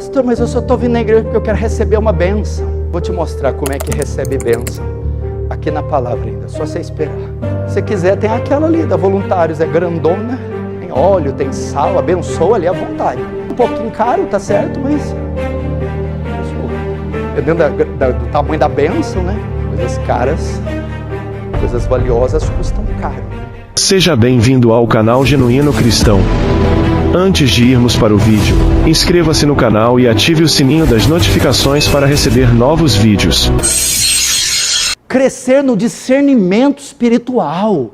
Pastor, mas eu só estou vindo na igreja porque eu quero receber uma bênção. Vou te mostrar como é que recebe bênção aqui na palavra ainda, só você esperar. Se quiser, tem aquela ali da Voluntários, é grandona, tem óleo, tem sal, abençoa ali à vontade. Um pouquinho caro, tá certo, mas dependendo do tamanho da bênção, né? Coisas caras, coisas valiosas custam caro. Seja bem-vindo ao canal Genuíno Cristão. Antes de irmos para o vídeo, inscreva-se no canal e ative o sininho das notificações para receber novos vídeos. Crescer no discernimento espiritual.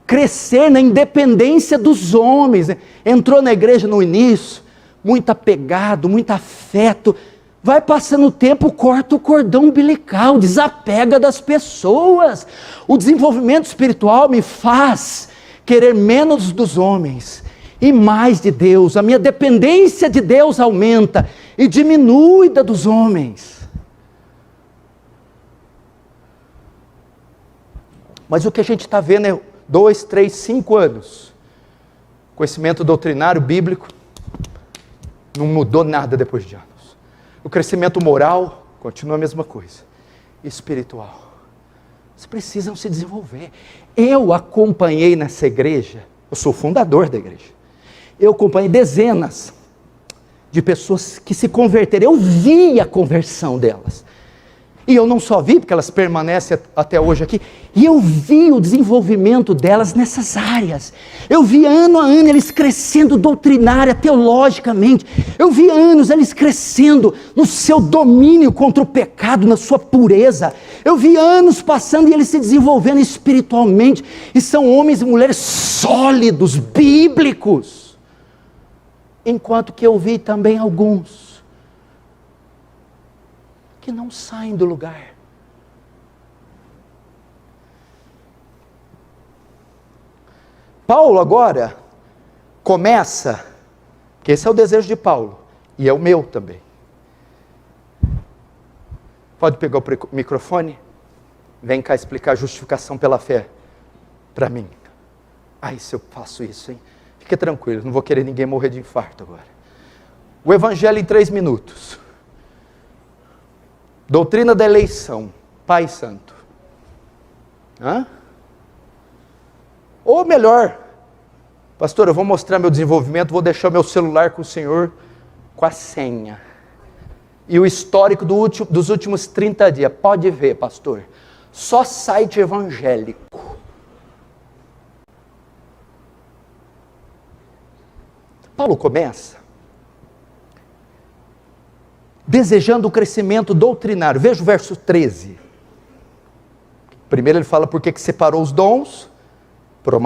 Crescer na independência dos homens. Entrou na igreja no início, muito apegado, muito afeto. Vai passando o tempo, corta o cordão umbilical, desapega das pessoas. O desenvolvimento espiritual me faz querer menos dos homens e mais de Deus. A minha dependência de Deus aumenta e diminui da dos homens. Mas o que a gente está vendo é 2, 3, 5 anos. Conhecimento doutrinário, bíblico, não mudou nada depois de anos. O crescimento moral continua a mesma coisa. Espiritual. Vocês precisam se desenvolver. Eu acompanhei nessa igreja, eu sou fundador da igreja. Eu acompanhei dezenas de pessoas que se converteram. Eu vi a conversão delas. E eu não só vi, porque elas permanecem até hoje aqui, e eu vi o desenvolvimento delas nessas áreas. Eu vi ano a ano eles crescendo doutrinária, teologicamente. Eu vi anos eles crescendo no seu domínio contra o pecado, na sua pureza. Eu vi anos passando e eles se desenvolvendo espiritualmente. E são homens e mulheres sólidos, bíblicos. Enquanto que eu vi também alguns que não saem do lugar. Paulo agora começa, que esse é o desejo de Paulo, e é o meu também. Pode pegar o microfone? Vem cá explicar a justificação pela fé para mim. Ai, se eu faço isso, hein? Fique tranquilo, não vou querer ninguém morrer de infarto agora. O evangelho em 3 minutos. Doutrina da eleição, Pai Santo. Ou melhor, pastor, eu vou mostrar meu desenvolvimento, vou deixar meu celular com o senhor, com a senha. E o histórico dos últimos 30 dias, pode ver, pastor, só site evangélico. Paulo começa desejando o crescimento doutrinário. Veja o verso 13. Primeiro ele fala por que separou os dons, para o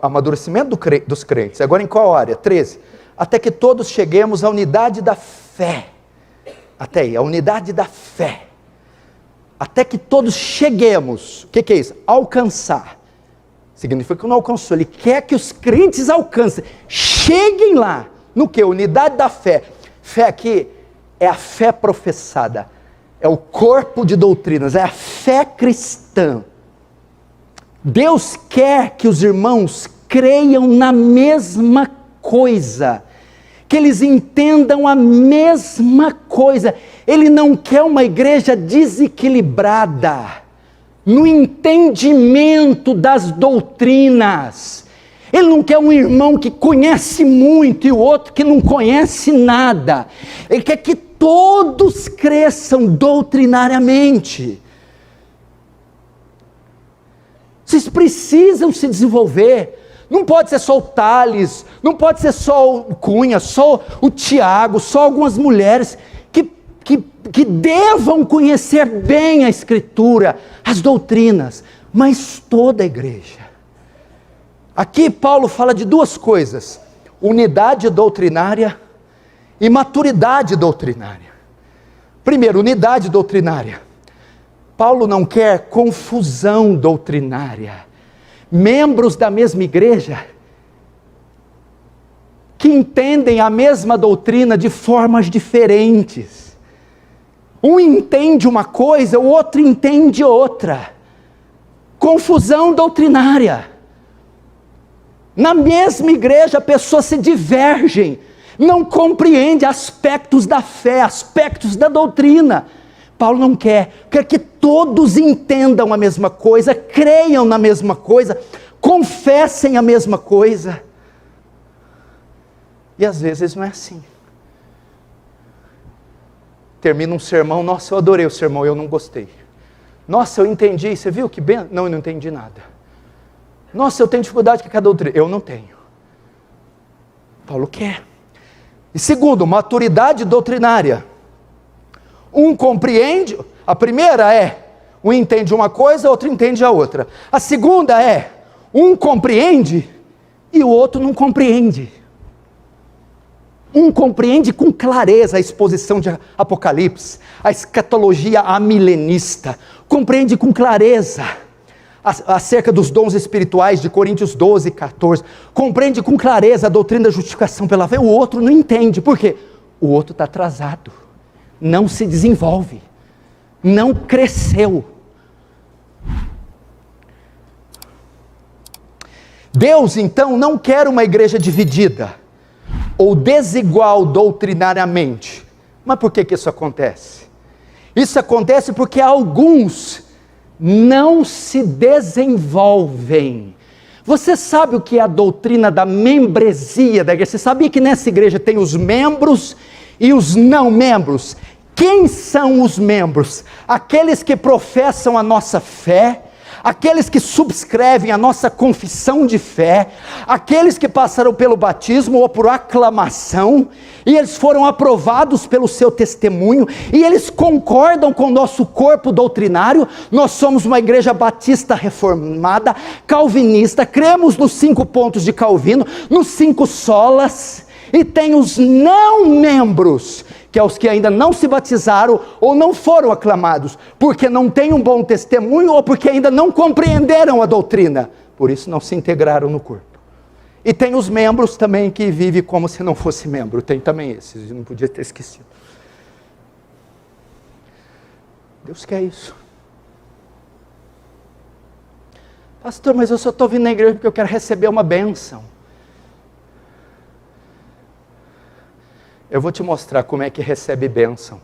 amadurecimento dos crentes. Agora em qual área? 13. Até que todos cheguemos à unidade da fé. Até aí, a unidade da fé. Até que todos cheguemos. O que é isso? Alcançar. Significa que não alcançou. Ele quer que os crentes alcancem. Cheguem lá. No que? Unidade da fé. Fé aqui é a fé professada, é o corpo de doutrinas, é a fé cristã. Deus quer que os irmãos creiam na mesma coisa, que eles entendam a mesma coisa. Ele não quer uma igreja desequilibrada no entendimento das doutrinas. Ele não quer um irmão que conhece muito e o outro que não conhece nada. Ele quer que todos cresçam doutrinariamente. Vocês precisam se desenvolver. Não pode ser só o Thales, não pode ser só o Cunha, só o Tiago, só algumas mulheres que devam conhecer bem a Escritura, as doutrinas, mas toda a igreja. Aqui Paulo fala de 2 coisas: unidade doutrinária e maturidade doutrinária. Primeiro, unidade doutrinária. Paulo não quer confusão doutrinária. Membros da mesma igreja que entendem a mesma doutrina de formas diferentes. Um entende uma coisa, o outro entende outra. Confusão doutrinária. Na mesma igreja, pessoas se divergem. não compreende aspectos da fé, aspectos da doutrina. Paulo não quer que todos entendam a mesma coisa, creiam na mesma coisa, confessem a mesma coisa. E às vezes não é assim. Termina um sermão, nossa, eu adorei o sermão, eu não gostei. Nossa, eu entendi, você viu que bem? Não, eu não entendi nada. Nossa, eu tenho dificuldade com a doutrina. Eu não tenho. Paulo quer. E segundo, maturidade doutrinária. Um compreende, a primeira é, um entende uma coisa, outro entende a outra. A segunda é, um compreende e o outro não compreende. Um compreende com clareza a exposição de Apocalipse, a escatologia amilenista, compreende com clareza acerca dos dons espirituais de Coríntios 12, 14, compreende com clareza a doutrina da justificação pela fé. O outro não entende, por quê? O outro está atrasado, não se desenvolve, não cresceu. Deus então não quer uma igreja dividida, ou desigual doutrinariamente. Mas por que isso acontece? Isso acontece porque alguns não se desenvolvem. Você sabe o que é a doutrina da membresia da igreja? Você sabia que nessa igreja tem os membros e os não membros? Quem são os membros? Aqueles que professam a nossa fé, aqueles que subscrevem a nossa confissão de fé, aqueles que passaram pelo batismo ou por aclamação, e eles foram aprovados pelo seu testemunho, e eles concordam com o nosso corpo doutrinário. Nós somos uma igreja batista reformada, calvinista, cremos nos 5 pontos de Calvino, nos 5 solas, e tem os não membros, que é os que ainda não se batizaram ou não foram aclamados, porque não têm um bom testemunho ou porque ainda não compreenderam a doutrina, por isso não se integraram no corpo. E tem os membros também que vivem como se não fosse membro, tem também esses, eu não podia ter esquecido. Deus quer isso. Pastor, mas eu só estou vindo na igreja porque eu quero receber uma bênção. Eu vou te mostrar como é que recebe bênção,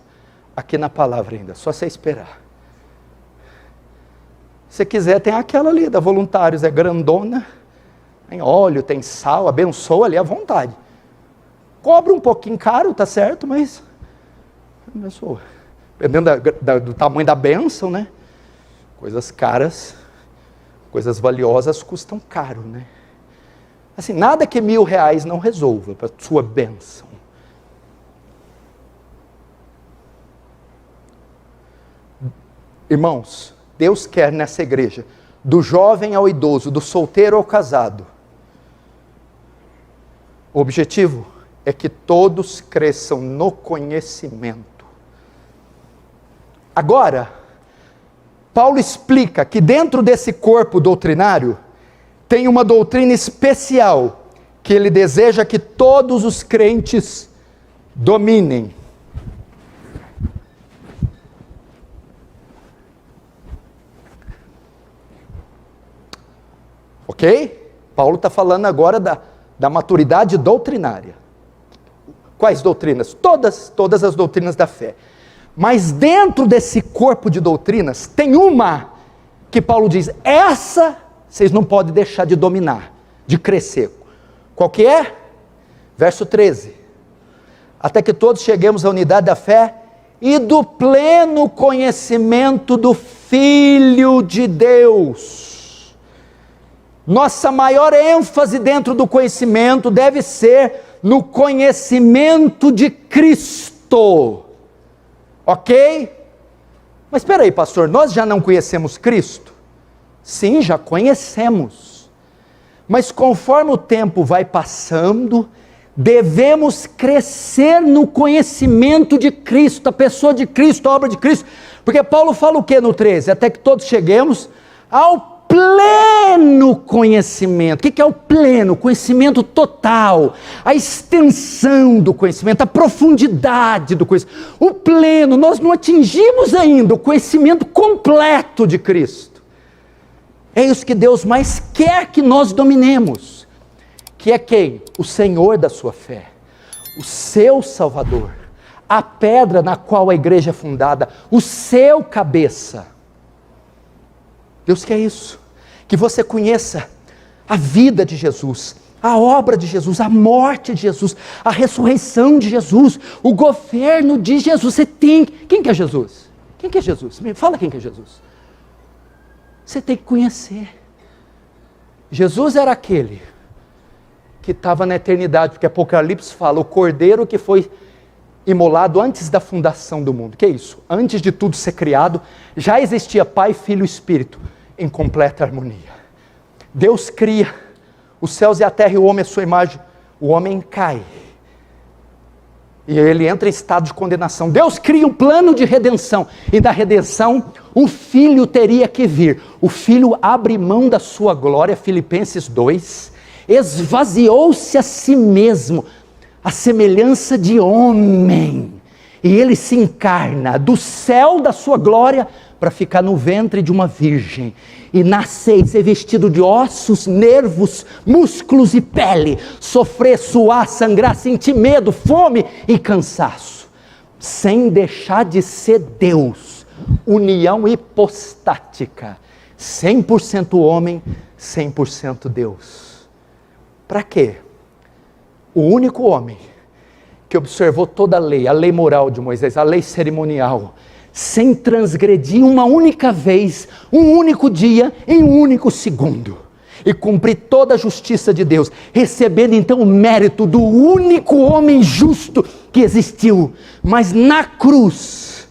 aqui na palavra ainda, só você esperar. Se quiser, tem aquela ali da Voluntários, é grandona, tem óleo, tem sal, abençoa ali à vontade. Cobra um pouquinho caro, tá certo, mas abençoa. Dependendo do tamanho da bênção, né? Coisas caras, coisas valiosas custam caro, né? Assim, nada que R$1.000 não resolva para sua bênção. Irmãos, Deus quer nessa igreja, do jovem ao idoso, do solteiro ao casado. O objetivo é que todos cresçam no conhecimento. Agora, Paulo explica que dentro desse corpo doutrinário, tem uma doutrina especial, que ele deseja que todos os crentes dominem. Ok? Paulo está falando agora da maturidade doutrinária. Quais doutrinas? Todas as doutrinas da fé. Mas dentro desse corpo de doutrinas, tem uma que Paulo diz, essa vocês não podem deixar de dominar, de crescer. Qual que é? Verso 13. Até que todos cheguemos à unidade da fé e do pleno conhecimento do Filho de Deus. Nossa maior ênfase dentro do conhecimento deve ser no conhecimento de Cristo. Ok? Mas espera aí, pastor, nós já não conhecemos Cristo? Sim, já conhecemos. Mas conforme o tempo vai passando, devemos crescer no conhecimento de Cristo, a pessoa de Cristo, a obra de Cristo. Porque Paulo fala o que no 13? Até que todos cheguemos ao pleno conhecimento. O que é o pleno? Conhecimento total, a extensão do conhecimento, a profundidade do conhecimento. O pleno, nós não atingimos ainda o conhecimento completo de Cristo. É isso que Deus mais quer que nós dominemos. Que é quem? O Senhor da sua fé. o seu Salvador, a pedra na qual a igreja é fundada, o seu cabeça. Deus quer isso, que você conheça a vida de Jesus, a obra de Jesus, a morte de Jesus, a ressurreição de Jesus, o governo de Jesus. Você tem... Quem que é Jesus? Quem que é Jesus? Me fala quem que é Jesus. Você tem que conhecer. Jesus era aquele que estava na eternidade, porque Apocalipse fala, o cordeiro que foi imolado antes da fundação do mundo. Que é isso? Antes de tudo ser criado, já existia Pai, Filho e Espírito em completa harmonia. Deus cria os céus e a terra e o homem à sua imagem. O homem cai e ele entra em estado de condenação. Deus cria um plano de redenção, e da redenção o Filho teria que vir. O Filho abre mão da sua glória, Filipenses 2, esvaziou-se a si mesmo, a semelhança de homem, e ele se encarna do céu da sua glória para ficar no ventre de uma virgem, e nascer, ser vestido de ossos, nervos, músculos e pele, sofrer, suar, sangrar, sentir medo, fome e cansaço, sem deixar de ser Deus, união hipostática, 100% homem, 100% Deus. Para quê? O único homem que observou toda a lei moral de Moisés, a lei cerimonial, sem transgredir uma única vez, um único dia, em um único segundo, e cumprir toda a justiça de Deus, recebendo então o mérito do único homem justo que existiu, mas na cruz,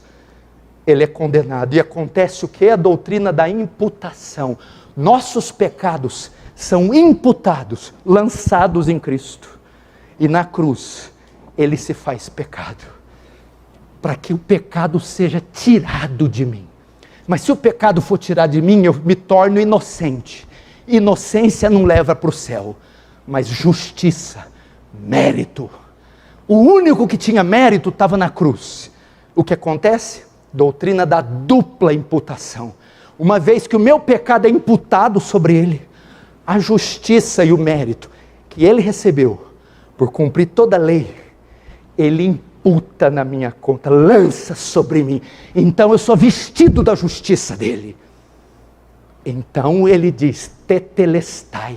ele é condenado, e acontece o que? A doutrina da imputação. Nossos pecados são imputados, lançados em Cristo, e na cruz, ele se faz pecado, para que o pecado seja tirado de mim. Mas se o pecado for tirado de mim, eu me torno inocente. Inocência não leva para o céu, mas justiça, mérito. O único que tinha mérito estava na cruz. O que acontece? Doutrina da dupla imputação. Uma vez que o meu pecado é imputado sobre ele, a justiça e o mérito que ele recebeu por cumprir toda a lei, ele imputa na minha conta, lança sobre mim. Então eu sou vestido da justiça dele. Então ele diz, tetelestai,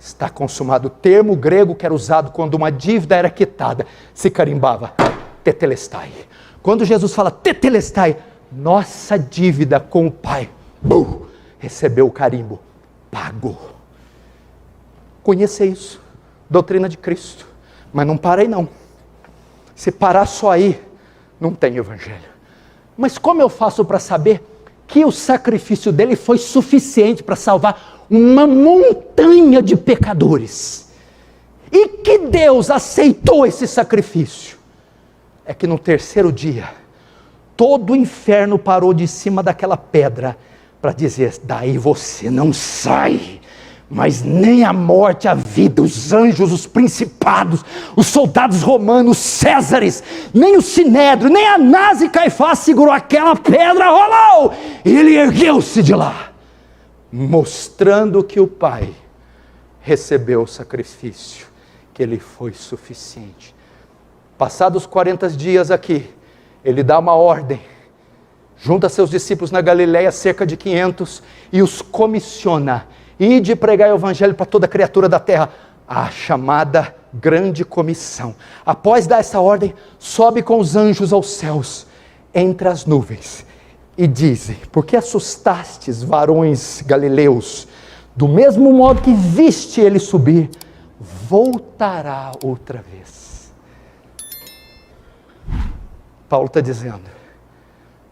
está consumado. O termo grego que era usado quando uma dívida era quitada, se carimbava, tetelestai. Quando Jesus fala tetelestai, nossa dívida com o Pai, recebeu o carimbo, pago. Conheça isso, doutrina de Cristo. Mas não para aí não. Se parar só aí, não tem evangelho. Mas como eu faço para saber que o sacrifício dele foi suficiente para salvar uma montanha de pecadores? E que Deus aceitou esse sacrifício? É que no terceiro dia, todo o inferno parou de cima daquela pedra para dizer, daí você não sai. Mas nem a morte, a vida, os anjos, os principados, os soldados romanos, Césares, nem o Sinédrio, nem Anás e Caifás segurou aquela pedra, rolou! E ele ergueu-se de lá, mostrando que o Pai recebeu o sacrifício, que ele foi suficiente. Passados 40 dias aqui, ele dá uma ordem, junta seus discípulos na Galileia, cerca de 500, e os comissiona, ide pregar o evangelho para toda criatura da terra, a chamada grande comissão. Após dar essa ordem, sobe com os anjos aos céus, entre as nuvens, e diz, por que assustastes, varões galileus? Do mesmo modo que viste ele subir, voltará outra vez. Paulo está dizendo,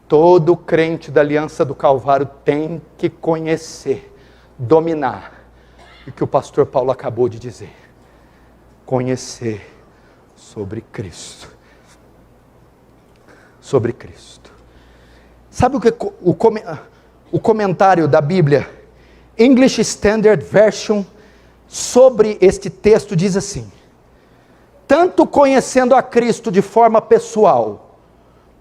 todo crente da aliança do Calvário tem que conhecer, dominar o que o pastor Paulo acabou de dizer, conhecer sobre Cristo, sabe o que o comentário da Bíblia English Standard Version sobre este texto diz assim, tanto conhecendo a Cristo de forma pessoal,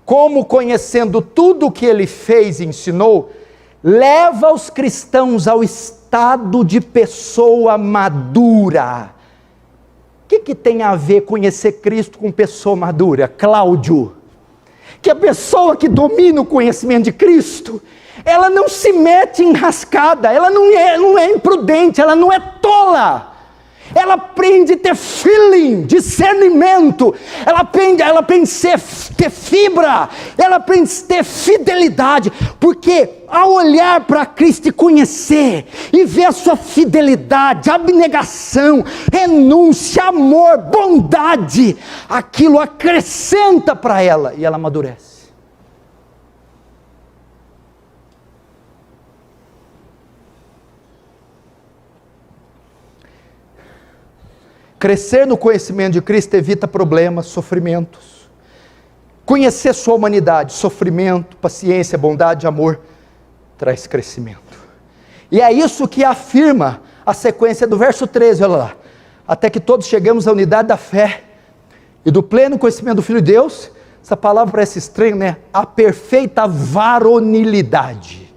como conhecendo tudo o que ele fez e ensinou, leva os cristãos ao estado de pessoa madura. O que que tem a ver conhecer Cristo com pessoa madura? Cláudio, que a pessoa que domina o conhecimento de Cristo, ela não se mete em rascada, ela não é imprudente, ela não é tola. Ela aprende a ter feeling, discernimento, ela aprende a ter fibra, ela aprende a ter fidelidade, porque ao olhar para Cristo e conhecer, e ver a sua fidelidade, abnegação, renúncia, amor, bondade, aquilo acrescenta para ela e ela amadurece. Crescer no conhecimento de Cristo evita problemas, sofrimentos. Conhecer sua humanidade, sofrimento, paciência, bondade, amor, traz crescimento. E é isso que afirma a sequência do verso 13, olha lá. Até que todos chegamos à unidade da fé e do pleno conhecimento do Filho de Deus. Essa palavra parece estranha, né? A perfeita varonilidade.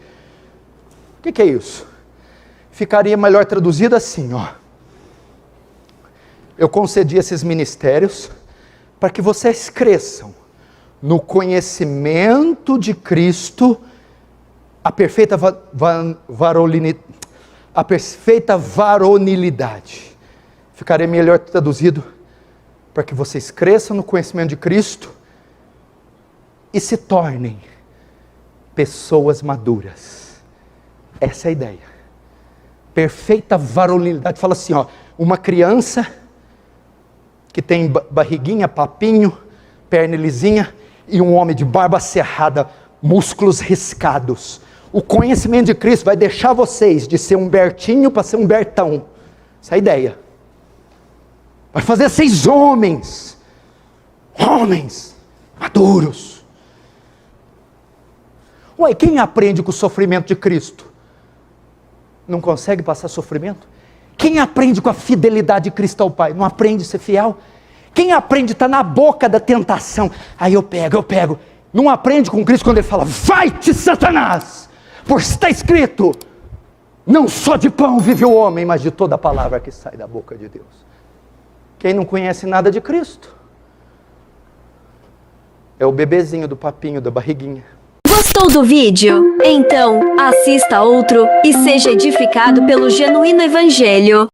O que é isso? Ficaria melhor traduzido assim, ó. Eu concedi esses ministérios para que vocês cresçam no conhecimento de Cristo, a perfeita varonilidade. Ficaria melhor traduzido para que vocês cresçam no conhecimento de Cristo e se tornem pessoas maduras. Essa é a ideia. Perfeita varonilidade. Fala assim, ó, uma criança que tem barriguinha, papinho, perna lisinha, e um homem de barba cerrada, músculos riscados. O conhecimento de Cristo vai deixar vocês de ser um Bertinho para ser um Bertão. Essa é a ideia. Vai fazer vocês homens maduros. Ué, quem aprende com o sofrimento de Cristo? Não consegue passar sofrimento? Quem aprende com a fidelidade de Cristo ao Pai? Não aprende a ser fiel? Quem aprende a estar na boca da tentação? Aí eu pego. Não aprende com Cristo quando Ele fala, vai-te Satanás, pois está escrito, não só de pão vive o homem, mas de toda a palavra que sai da boca de Deus. Quem não conhece nada de Cristo é o bebezinho do papinho, da barriguinha. Gostou do vídeo? Então, assista outro e seja edificado pelo Genuíno Evangelho.